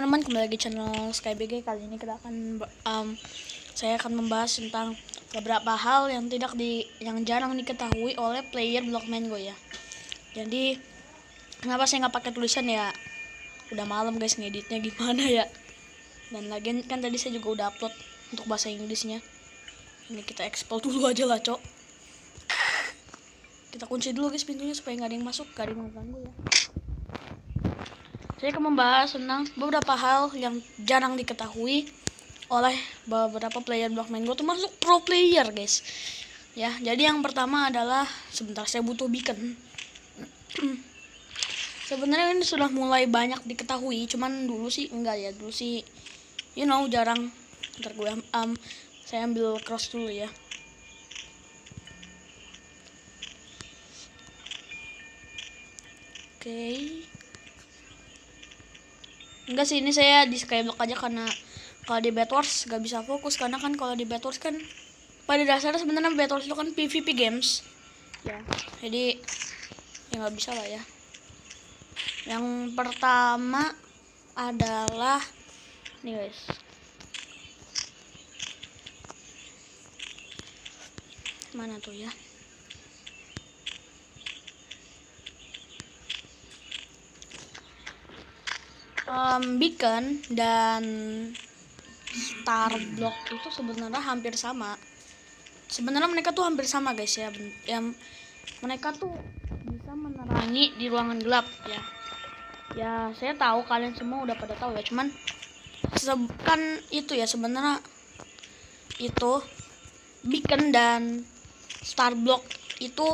teman-teman, kembali lagi channel SkyBG. Kali ini saya akan membahas tentang beberapa hal yang jarang diketahui oleh player Block Mango ya. Jadi kenapa saya nggak pakai tulisan ya? Udah malam guys, ngeditnya gimana ya? Dan lagi kan tadi saya juga udah upload untuk bahasa Inggrisnya. Ini kita ekspor dulu aja lah, cok. Kita kunci dulu guys pintunya supaya nggak ada yang masuk, nggak ada yang mengganggu ya. Saya akan membahas tentang beberapa hal yang jarang diketahui oleh beberapa player Block Mango, termasuk pro player guys. Ya, jadi yang pertama adalah, sebentar saya butuh beacon. Sebenarnya ini sudah mulai banyak diketahui, cuman dulu sih enggak ya, dulu sih jarang. Ntar gue saya ambil cross dulu ya. Oke. Enggak sih, ini saya di Skyblock aja karena kalau di Bedwars gak bisa fokus, karena kan kalau di Bedwars kan pada dasarnya sebenarnya Bedwars itu kan PvP games ya, jadi ya nggak bisa lah ya. Yang pertama adalah nih guys, mana tuh ya, beacon dan star block itu sebenarnya hampir sama. Sebenarnya mereka tuh hampir sama guys ya. Yang mereka tuh bisa menerangi di ruangan gelap ya. Ya saya tahu kalian semua udah pada tahu ya. Cuman kan itu ya, sebenarnya itu beacon dan star block itu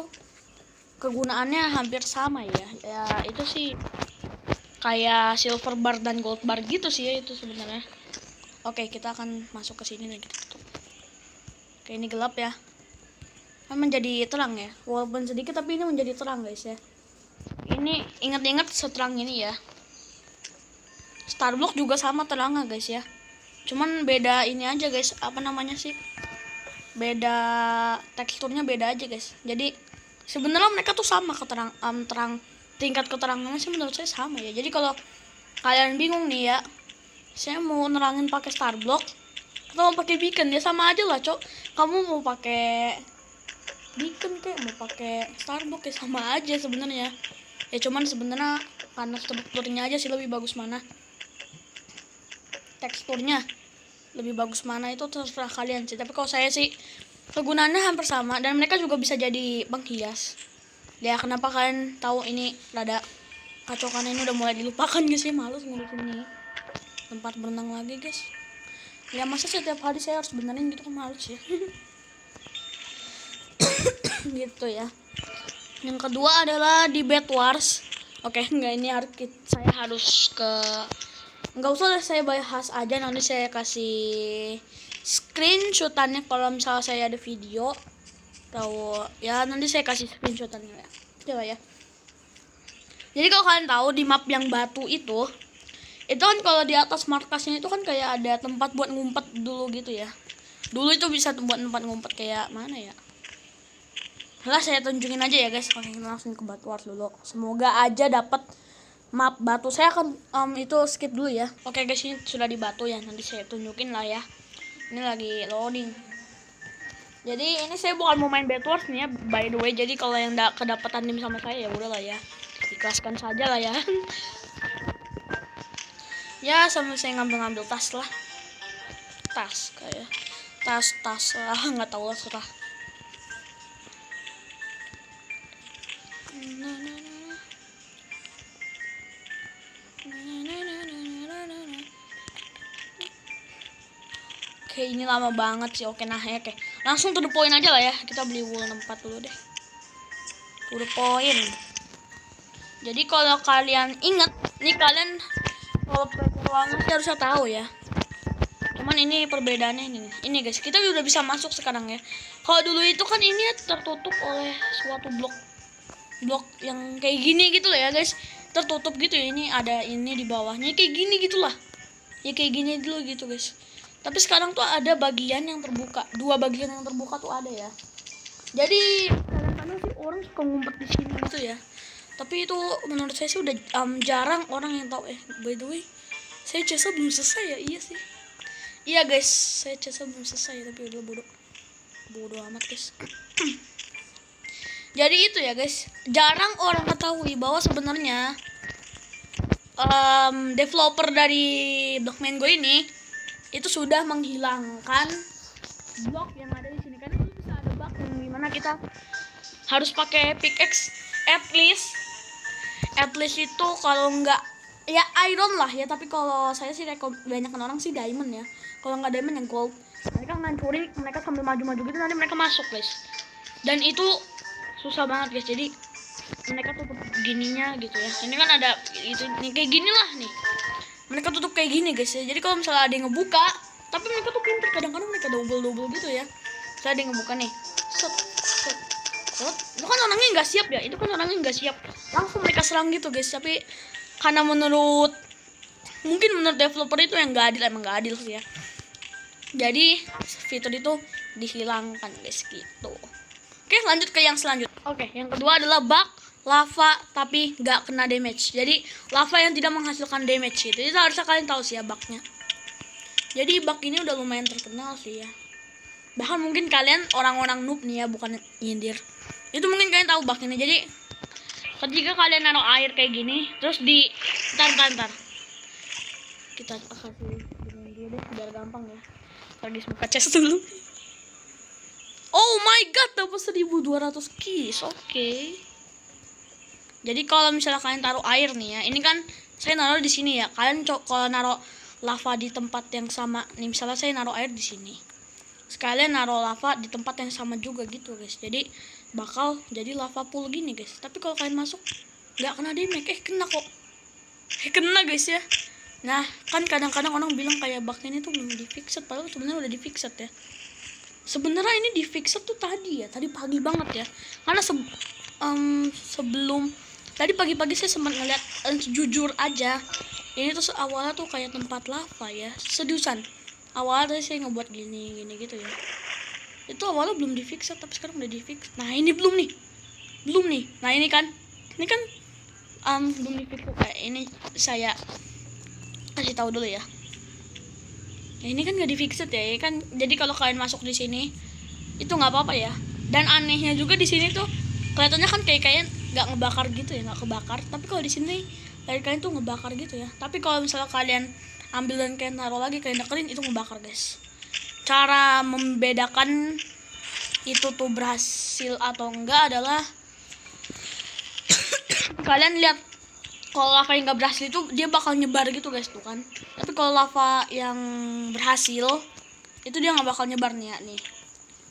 kegunaannya hampir sama ya. Ya itu sih kayak silver bar dan gold bar gitu sih ya itu sebenarnya. Oke, kita akan masuk ke sini nih, kita tutup. Oke, ini gelap ya. Kan menjadi terang ya. Walaupun sedikit tapi ini menjadi terang guys ya. Ini ingat-ingat seterang ini ya. Starblock juga sama terangnya guys ya. Cuman beda ini aja guys, apa namanya sih? Beda teksturnya beda aja guys. Jadi sebenarnya mereka tuh sama terang tingkat keterangannya sih menurut saya sama ya. Jadi kalau kalian bingung nih ya, saya mau nerangin pakai Starblock atau mau pakai beacon, ya sama aja lah cok. Kamu mau pakai beacon kayak mau pakai Starblock ya sama aja sebenarnya. Ya cuman sebenarnya karena strukturnya aja sih lebih bagus mana, teksturnya lebih bagus mana itu terserah kalian sih. Tapi kalau saya sih kegunaannya hampir sama dan mereka juga bisa jadi penghias. Ya kenapa kalian tahu ini rada kacokan ini udah mulai dilupakan guys ya, males ngurusin ini tempat berenang lagi guys. Ya masa setiap hari saya harus benerin gitu kan, males ya. Gitu ya. Yang kedua adalah di Bedwars. Oke, enggak, ini saya harus ke, nggak usah lah saya bahas aja, nanti saya kasih screenshotannya kalau misalnya saya ada video tahu ya, nanti saya kasih screenshotannya ya. Coba ya. Jadi kalau kalian tahu di map yang batu itu kan kalau di atas markasnya itu kan kayak ada tempat buat ngumpet dulu gitu ya. Dulu itu bisa buat tempat ngumpet kayak mana ya. Lah saya tunjukin aja ya guys. Oke, langsung ke Bedwars dulu. Semoga aja dapat map batu. Saya akan itu skip dulu ya. Oke guys, ini sudah di batu ya. Nanti saya tunjukin lah ya. Ini lagi loading. Jadi ini saya bukan mau main Bedwars nih ya, by the way. Jadi kalau yang kedapatan tim sama saya ya udahlah ya, ikhlaskan saja lah ya. Ya sambil saya ngambil tas lah, tas kayak tas lah, nggak tahu lah, serah. Oke, ini lama banget sih. Oke, nah ya, oke. Langsung to the point aja lah ya. Kita beli wool 4 dulu deh. To the point. Jadi kalau kalian inget, nih kalian kalau ruangan sih harusnya tahu ya. Cuman ini perbedaannya ini. Ini guys, kita udah bisa masuk sekarang ya. Kalau dulu itu kan ini tertutup oleh suatu blok yang kayak gini gitu lah ya guys. Tertutup gitu ya. Ini ada ini di bawahnya kayak gini gitulah. Ya kayak gini dulu gitu guys. Tapi sekarang tuh ada bagian yang terbuka, 2 bagian yang terbuka tuh ada ya. Jadi kadang-kadang sih orang suka ngumpet di sini gitu ya. Tapi itu menurut saya sih udah jarang orang yang tahu. By the way, Saya chestnya belum selesai ya. Iya sih. Iya guys, saya chestnya belum selesai tapi udah bodoh amat guys. Jadi itu ya guys, jarang orang ketahui bahwa sebenarnya developer dari Block Mango ini itu sudah menghilangkan blok yang ada di sini. Karena itu bisa ada bug yang dimana kita harus pakai pickaxe at least itu kalau nggak ya iron lah ya, tapi kalau saya sih banyak orang sih diamond ya. Kalau nggak diamond yang gold. Mereka ngancurin, mereka sambil maju-maju gitu nanti mereka masuk guys. Dan itu susah banget guys. Jadi mereka tutup gininya gitu ya. Ini kan ada itu nih kayak gini lah nih. Mereka tutup kayak gini guys ya. Jadi kalau misalnya ada yang ngebuka, tapi mereka tuh pinter, kadang-kadang mereka double gitu ya. Misalnya ada yang ngebuka nih. Set. Itu kan orangnya nggak siap ya. Itu kan orangnya nggak siap. Langsung mereka serang gitu guys. Tapi karena menurut developer itu yang nggak adil, emang nggak adil sih ya. Jadi fitur itu dihilangkan guys gitu. Oke, lanjut ke yang selanjutnya. Oke, yang kedua adalah bug lava tapi nggak kena damage. Jadi lava yang tidak menghasilkan damage gitu. Itu harusnya kalian tahu sih ya bugnya. Jadi bug ini udah lumayan terkenal sih ya. Bahkan mungkin kalian orang-orang noob nih ya, bukan nyindir. Itu mungkin kalian tahu bug ini. Jadi ketika kalian naruh air kayak gini, terus di ntar. Kita kasih gini deh biar gampang ya. Lagi buka chest dulu. Oh my god, dapat 1200 keys. Oke. Jadi kalau misalnya kalian taruh air nih ya, ini kan saya naruh di sini ya. Kalian kalau naruh lava di tempat yang sama, nih misalnya saya naruh air di sini. Sekalian naruh lava di tempat yang sama juga gitu guys. Jadi bakal jadi lava pool gini guys. Tapi kalau kalian masuk nggak kena damage, kena kok. Kena guys ya. Nah, kan kadang-kadang orang bilang kayak bugnya ini tuh belum di-fixed, padahal sebenarnya udah di-fixed ya. Sebenarnya ini di-fixed tuh tadi pagi banget ya. Karena sebelum tadi pagi-pagi saya sempat ngeliat, jujur aja, ini tuh awalnya tuh kayak tempat lava ya, seriusan. Awalnya tadi saya ngebuat gini gitu ya. Itu awalnya belum di-fixed tapi sekarang udah di-fixed. Nah, ini belum nih. Nah, ini kan belum di-fixed. Ini saya kasih tahu dulu ya. Nah, ini kan nggak di-fixed ya, kan. Jadi kalau kalian masuk di sini itu nggak apa-apa ya. Dan anehnya juga di sini tuh kelihatannya kan kayak nggak ngebakar gitu ya, nggak kebakar. Tapi kalau di sini kalian tuh ngebakar gitu ya. Tapi kalau misalnya kalian ambil dan kalian taruh lagi, kalian deketin, itu ngebakar guys. Cara membedakan itu tuh berhasil atau enggak adalah kalian lihat, kalau lava yang nggak berhasil itu dia bakal nyebar gitu guys tuh kan. Tapi kalau lava yang berhasil itu dia nggak bakal nyebar nih ya. Nih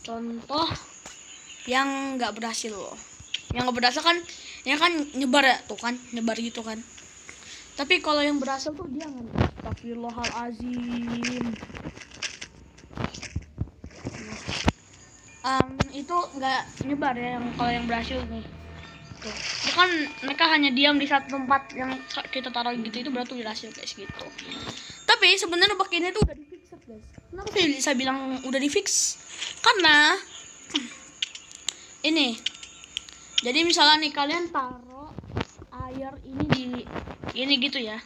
contoh yang nggak berhasil loh. Yang nggak berhasil kan ya kan nyebar ya tuh kan, nyebar gitu kan. Tapi kalau yang berhasil tuh dia nggak. Astagfirullahalazim. Itu nggak nyebar ya yang kalau yang berhasil nih. Tuh. Bukan mereka hanya diam di satu tempat yang kita taruh gitu, itu berarti berhasil guys gitu. Tapi sebenarnya bug ini tuh udah di-fix guys. Kenapa saya bisa bilang udah di-fix? Karena ini. Jadi misalnya nih kalian taruh air ini di ini gitu ya.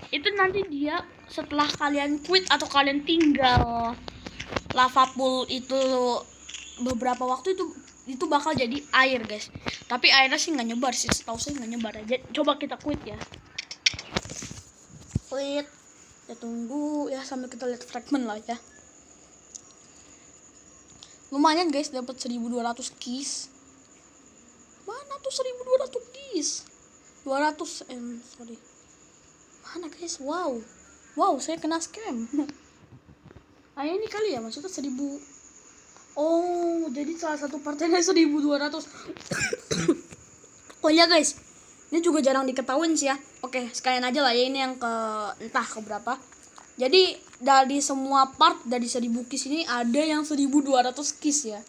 Itu nanti dia setelah kalian quit atau kalian tinggal lava pool itu beberapa waktu itu bakal jadi air guys. Tapi airnya sih nggak nyebar sih, setahu saya nggak nyebar aja. Coba kita quit ya. Quit. Ya tunggu ya sambil kita lihat fragment lah ya. Lumayan guys, dapat 1200 keys. Mana tuh 1200 keys? 200 sorry. Mana guys? Wow, saya kena scam. Ini kali ya, maksudnya 1000. Oh, jadi salah satu partainya 1200. Oh iya guys, ini juga jarang diketahuin sih ya. Oke, sekalian aja lah ya, ini yang ke entah ke berapa. Jadi dari semua part dari 1000 keys ini ada yang 1200 keys ya.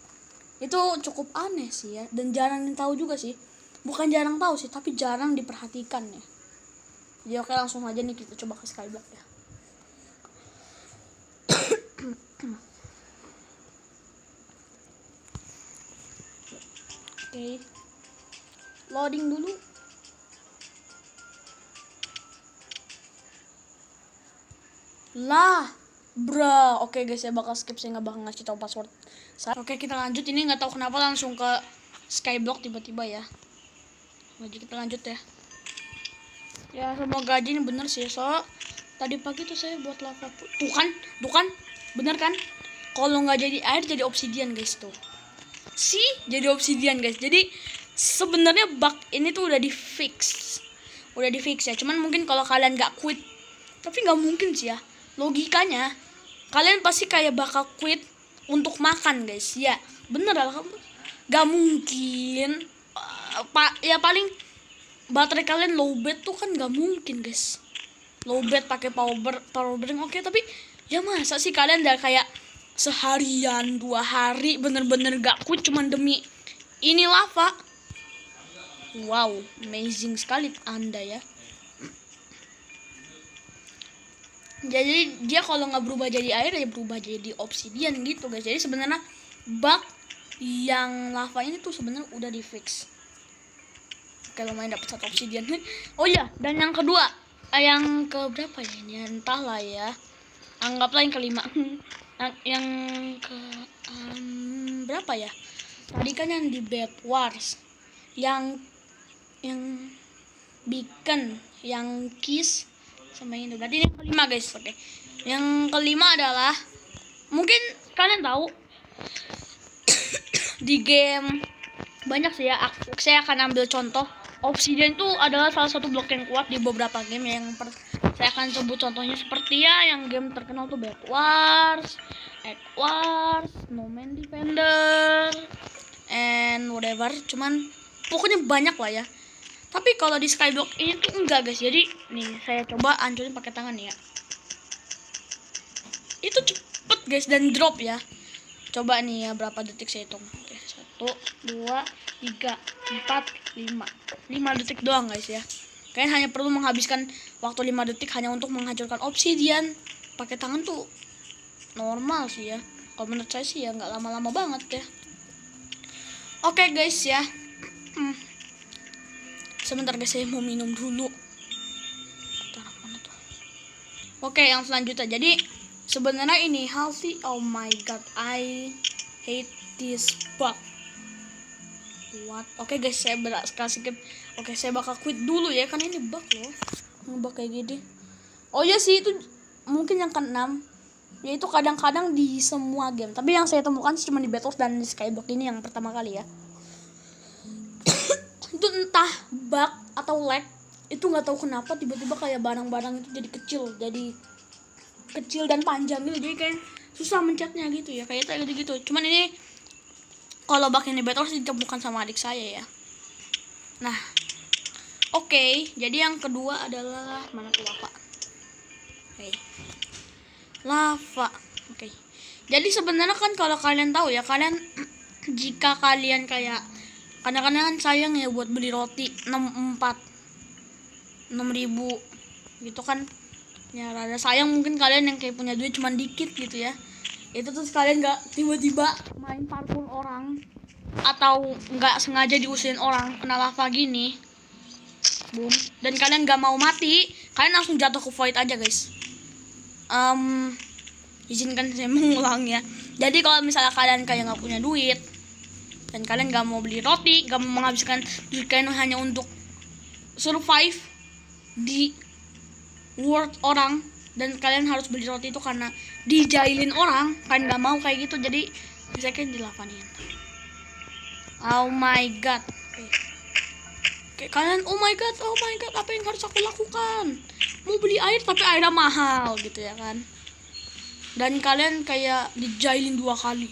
Itu cukup aneh sih ya, dan jarang tahu juga sih. Bukan jarang tahu sih, tapi jarang diperhatikan ya. Jadi oke, langsung aja nih kita coba ke Skyblock ya. Oke. Loading dulu. Lah, bro. Oke guys, saya bakal skip, saya nggak bakal ngasih tahu password. Oke, kita lanjut. Ini nggak tahu kenapa langsung ke Skyblock tiba-tiba ya. Jadi kita lanjut ya. Ya semoga aja ini bener sih. So tadi pagi tuh saya buat lava. Tuh kan, bener kan? Kalau nggak jadi air jadi obsidian guys tuh. Jadi obsidian guys. Jadi sebenarnya bug ini tuh udah di fix ya. Cuman mungkin kalau kalian nggak quit, tapi nggak mungkin sih ya. Logikanya kalian pasti kayak bakal quit untuk makan guys. Ya bener lah, nggak mungkin. Ya paling baterai kalian lowbat tuh kan nggak mungkin guys. Lowbat pakai power bank oke, tapi ya masa sih kalian udah kayak seharian 2 hari bener-bener gak quit cuman demi ini lava. Wow, amazing sekali Anda ya. Jadi dia kalau nggak berubah jadi air ya berubah jadi obsidian gitu guys. Jadi sebenarnya bug yang lava ini tuh sebenarnya udah di fix. Kalau main dapat 1 obsidian. Oh ya, dan yang kedua, yang ke berapa ya ini? Entahlah ya. Anggaplah yang kelima. yang ke berapa ya? Tadi kan yang di Bed Wars, yang Beacon, yang Kiss sama ini. Berarti ini yang kelima guys. Oke. Yang kelima adalah mungkin kalian tahu di game banyak sih ya. Saya akan ambil contoh. Obsidian itu adalah salah satu blok yang kuat di beberapa game yang saya akan sebut contohnya seperti ya yang game terkenal tuh Bed Wars, Egg Wars, No Man Defender, and whatever. Cuman pokoknya banyak lah ya. Tapi kalau di Skyblock ini tuh enggak guys. Jadi nih saya coba hancurin pakai tangan ya. Itu cepet guys dan drop ya. Coba nih ya berapa detik saya hitung. Oke, 1, 2, 3, 4, 5 detik doang guys ya. Kalian hanya perlu menghabiskan waktu 5 detik hanya untuk menghancurkan obsidian. Pakai tangan tuh normal sih ya. Kalau menurut saya sih ya nggak lama-lama banget ya. Oke guys ya. Sebentar guys, saya mau minum dulu. Oke, yang selanjutnya. Jadi sebenarnya ini healthy. Oh my god, I hate this bug. What? Oke guys, saya skip. Oke, saya bakal quit dulu ya, kan ini bug loh. Ngebug kayak gini. Oh ya sih, itu mungkin yang ke-6. Yaitu kadang-kadang di semua game. Tapi yang saya temukan cuma di Battles dan di Skyblock ini yang pertama kali ya. Itu entah bug atau lag. Itu nggak tahu kenapa tiba-tiba kayak barang-barang itu jadi kecil dan panjang gitu. Jadi kayak susah mencetnya gitu ya. Kayak gitu. Cuman ini kalau bug ini Battles ditemukan sama adik saya ya. Nah, oke, jadi yang kedua adalah mana tuh lava. Oke. Lava. Oke. Jadi sebenarnya kan kalau kalian tahu ya, kalian jika kalian kayak kadang-kadang kan sayang ya buat beli roti 6.000 gitu kan. Ya rada sayang mungkin kalian yang kayak punya duit cuma dikit gitu ya. Itu terus kalian nggak tiba-tiba main parkour orang atau nggak sengaja diusirin orang kena lava gini, boom, dan kalian nggak mau mati, kalian langsung jatuh ke void aja guys. Izinkan saya mengulang ya. Jadi kalau misalnya kalian kayak nggak punya duit dan kalian nggak mau beli roti, nggak mau menghabiskan duit kalian hanya untuk survive di world orang, dan kalian harus beli roti itu karena dijailin orang, kalian nggak mau kayak gitu, jadi bisa kan dilavanin. Oh my god. Kayak kalian oh my god, apa yang harus aku lakukan? Mau beli air tapi airnya mahal gitu ya kan. Dan kalian kayak dijailin 2 kali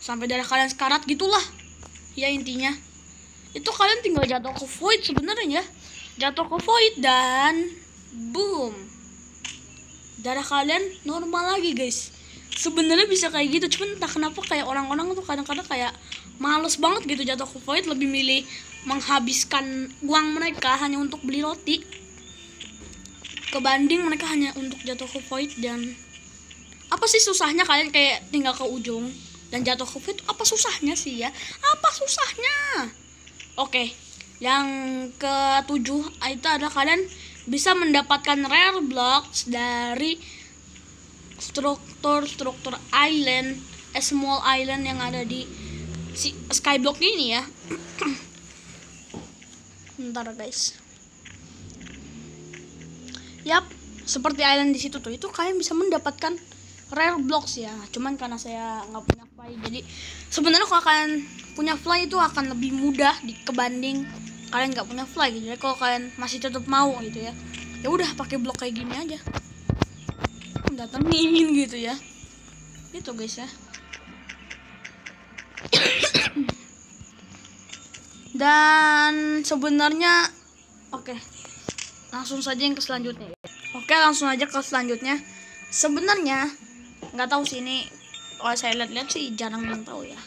sampai darah kalian sekarat gitulah. Ya intinya itu kalian tinggal jatuh ke void sebenarnya ya. Jatuh ke void dan boom, darah kalian normal lagi guys. Sebenarnya bisa kayak gitu, cuman entah kenapa kayak orang-orang tuh kadang-kadang kayak males banget gitu jatuh ke void, lebih milih menghabiskan uang mereka hanya untuk beli roti kebanding mereka hanya untuk jatuh ke void. Dan apa sih susahnya kalian kayak tinggal ke ujung dan jatuh ke void? Apa susahnya sih ya? Apa susahnya? Oke, yang ke-7 itu adalah kalian bisa mendapatkan rare blocks dari struktur island, small island yang ada di si Skyblock ini ya. Bentar guys. Yap, seperti island di situ tuh, itu kalian bisa mendapatkan rare blocks ya. Cuman karena saya nggak punya fly, jadi sebenarnya kalau kalian punya fly itu akan lebih mudah kebanding kalian nggak punya fly gitu. Jadi kalau kalian masih tetap mau gitu ya, ya udah pakai blok kayak gini aja, datengin gitu ya. Itu guys ya. Dan sebenarnya oke, langsung saja yang ke selanjutnya. Oke, langsung aja ke selanjutnya. Sebenarnya nggak tahu sih ini, kalau saya lihat-lihat sih jarang yang tahu ya.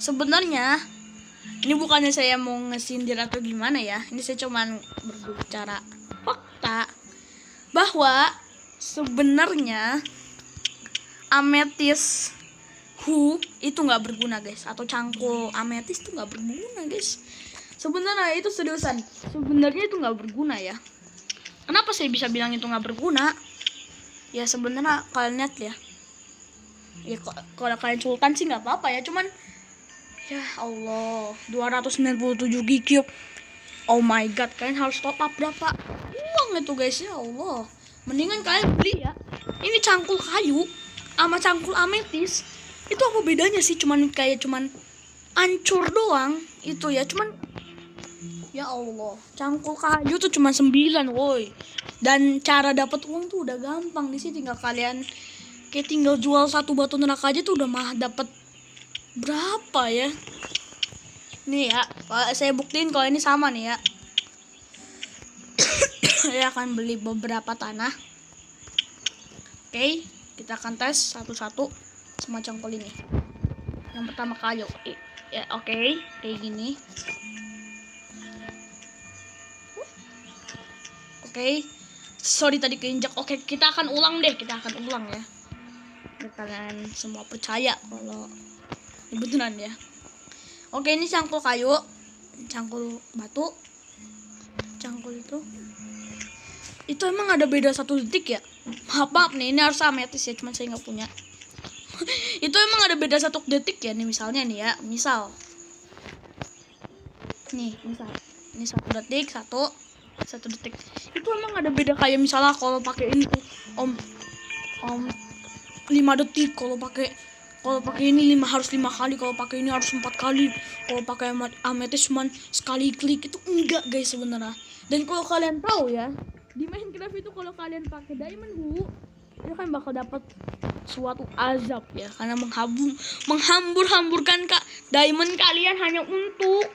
Sebenarnya ini bukannya saya mau ngesindir atau gimana ya. Ini saya cuman berbicara fakta bahwa sebenarnya ametis itu nggak berguna guys, atau cangkul ametis itu nggak berguna guys. Sebenarnya itu seriusan, sebenarnya itu nggak berguna ya. Kenapa saya bisa bilang itu nggak berguna? Ya sebenarnya kalian lihat ya, kalau kalian culkan sih nggak apa-apa ya, cuman ya Allah 297 GB. Oh my god, kalian harus top up berapa uang itu guys, ya Allah. Mendingan kalian beli ya, ini cangkul kayu sama cangkul ametis. Itu apa bedanya sih? Cuman ancur doang itu ya. Cuman ya Allah, cangkul kayu tuh cuma 9 woi. Dan cara dapat uang tuh udah gampang di sini. Tinggal kalian kayak tinggal jual satu batu neraka aja tuh udah mah dapat berapa ya. Nih ya, saya buktiin kalau ini sama nih ya. Saya akan beli beberapa tanah. Oke, kita akan tes satu-satu semua cangkul ini. Yang pertama kayu ya, oke, kayak gini. Oke, sorry tadi keinjak. Oke, kita akan ulang deh, ya. Biar kalian semua percaya kalau ini beneran ya. Oke, ini cangkul kayu, cangkul batu, cangkul itu emang ada beda 1 detik ya. Maaf nih, ini harus ametis ya, cuman saya nggak punya. Itu emang ada beda 1 detik ya. Nih misalnya nih ya, misal ini 1 detik, 1 detik. Itu emang ada beda, kayak misalnya kalau pakai ini om 5 detik, kalau pakai ini harus 5 kali, kalau pakai ini harus 4 kali, kalau pakai ametis cuman sekali klik. Itu enggak guys sebenarnya. Dan kalau kalian tahu ya, di Minecraft itu kalau kalian pakai diamond itu kan bakal dapat suatu azab ya, karena menghambur-hamburkan diamond kalian hanya untuk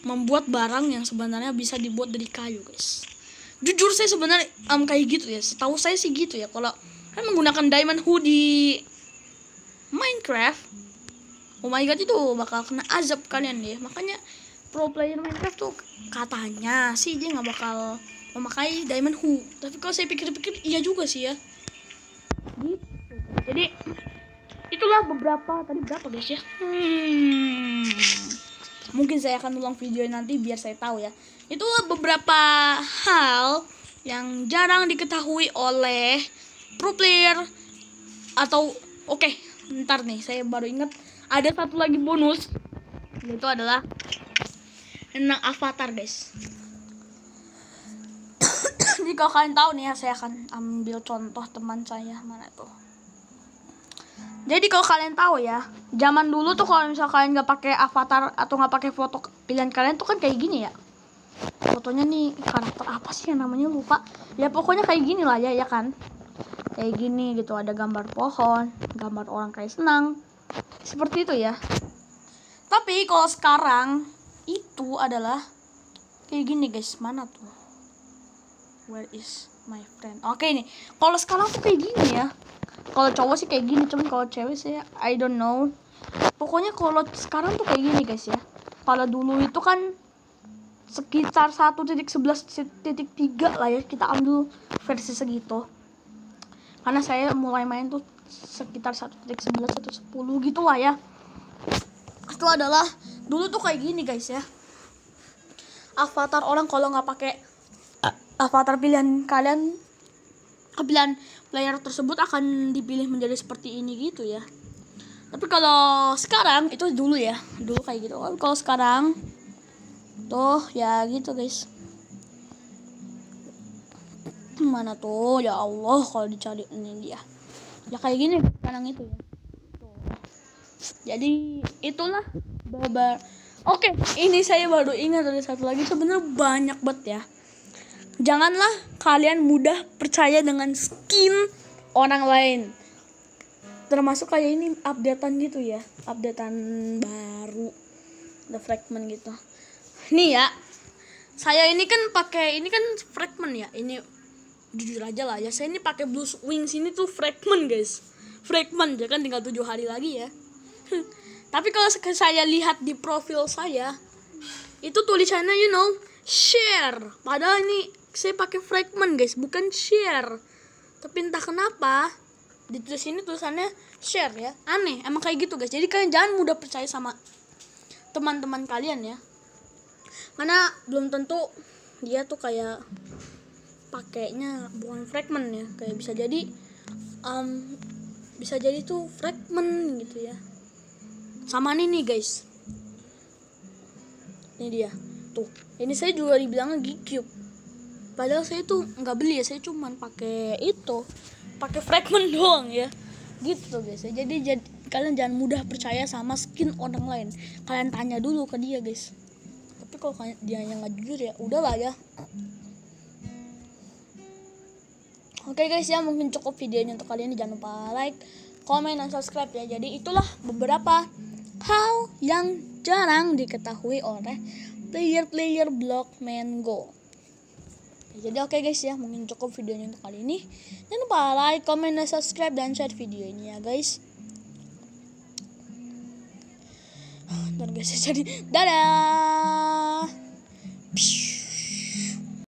membuat barang yang sebenarnya bisa dibuat dari kayu guys. Jujur saya sebenarnya kayak gitu ya, setahu saya sih gitu ya. Kalau kan menggunakan diamond di Minecraft, oh my god, itu bakal kena azab kalian ya. Makanya pro player Minecraft tuh katanya sih dia nggak bakal memakai diamond tapi kalau saya pikir-pikir iya juga sih ya gitu. Jadi itulah beberapa, tadi berapa guys ya. Mungkin saya akan ulang video nanti biar saya tahu ya. Itu beberapa hal yang jarang diketahui oleh pro player atau oke, ntar nih saya baru ingat ada satu lagi bonus, yaitu adalah tentang avatar guys. Jadi kalau kalian tahu nih ya, saya akan ambil contoh teman saya, mana tuh. Jadi kalau kalian tahu ya, zaman dulu tuh kalau misalnya kalian nggak pakai avatar atau nggak pakai foto pilihan kalian tuh kan kayak gini ya. Fotonya nih karakter apa sih yang namanya, lupa. Ya pokoknya kayak gini lah ya, ya kan. Kayak gini gitu, ada gambar pohon, gambar orang kayak senang. Seperti itu ya. Tapi kalau sekarang itu adalah kayak gini guys. Mana tuh? Where is my friend? Oke nih, kalau sekarang tuh kayak gini ya. Kalau cowok sih kayak gini, cuman kalau cewek sih I don't know. Pokoknya kalau sekarang tuh kayak gini guys ya. Kalau dulu itu kan sekitar 1.11.3 lah ya, kita ambil versi segitu. Karena saya mulai main tuh sekitar 1.11 atau 10 gitu lah ya. Itu adalah dulu tuh kayak gini guys ya. Avatar orang kalau nggak pakai avatar pilihan kalian kepilan player tersebut akan dipilih menjadi seperti ini gitu ya. Tapi kalau sekarang itu dulu ya, dulu kayak gitu. Kalau sekarang tuh ya gitu guys. Mana tuh ya Allah, kalau dicari ini dia ya kayak gini sekarang itu ya. Tuh. Jadi itulah babar. Oke, ini saya baru ingat ada satu lagi, sebenarnya banyak banget ya. Janganlah kalian mudah percaya dengan skin orang lain. Termasuk kayak ini updatean gitu ya, updatean baru, the fragment gitu. Nih ya, saya ini kan pakai ini kan fragment ya. Ini jujur aja lah ya, saya ini pakai Blue Wings ini tuh fragment guys. Fragment ya kan, tinggal 7 hari lagi ya. Tapi kalau saya lihat di profil saya, itu tulisannya share. Padahal ini saya pakai fragment guys, bukan share. Tapi entah kenapa di sini tulisannya share ya. Aneh, emang kayak gitu guys. Jadi kalian jangan mudah percaya sama teman-teman kalian ya. Karena belum tentu dia tuh kayak pakainya bukan fragment ya. Kayak bisa jadi tuh fragment gitu ya. Sama nih guys. Ini dia. Tuh, ini saya juga dibilang G-Cube. Padahal saya tuh nggak beli ya, saya cuman pakai itu. Pakai fragment doang ya. Gitu guys. Jadi kalian jangan mudah percaya sama skin orang lain. Kalian tanya dulu ke dia guys. Tapi kalau dia yang nggak jujur ya udahlah ya. Oke guys ya, mungkin cukup videonya untuk kali ini. Jangan lupa like, comment, dan subscribe ya. Jadi itulah beberapa hal yang jarang diketahui oleh player-player Blockman Go. Jadi oke guys ya, mungkin cukup videonya untuk kali ini. Jangan lupa like, comment, dan subscribe, dan share video ini ya guys. Dan guys, jadi dadah.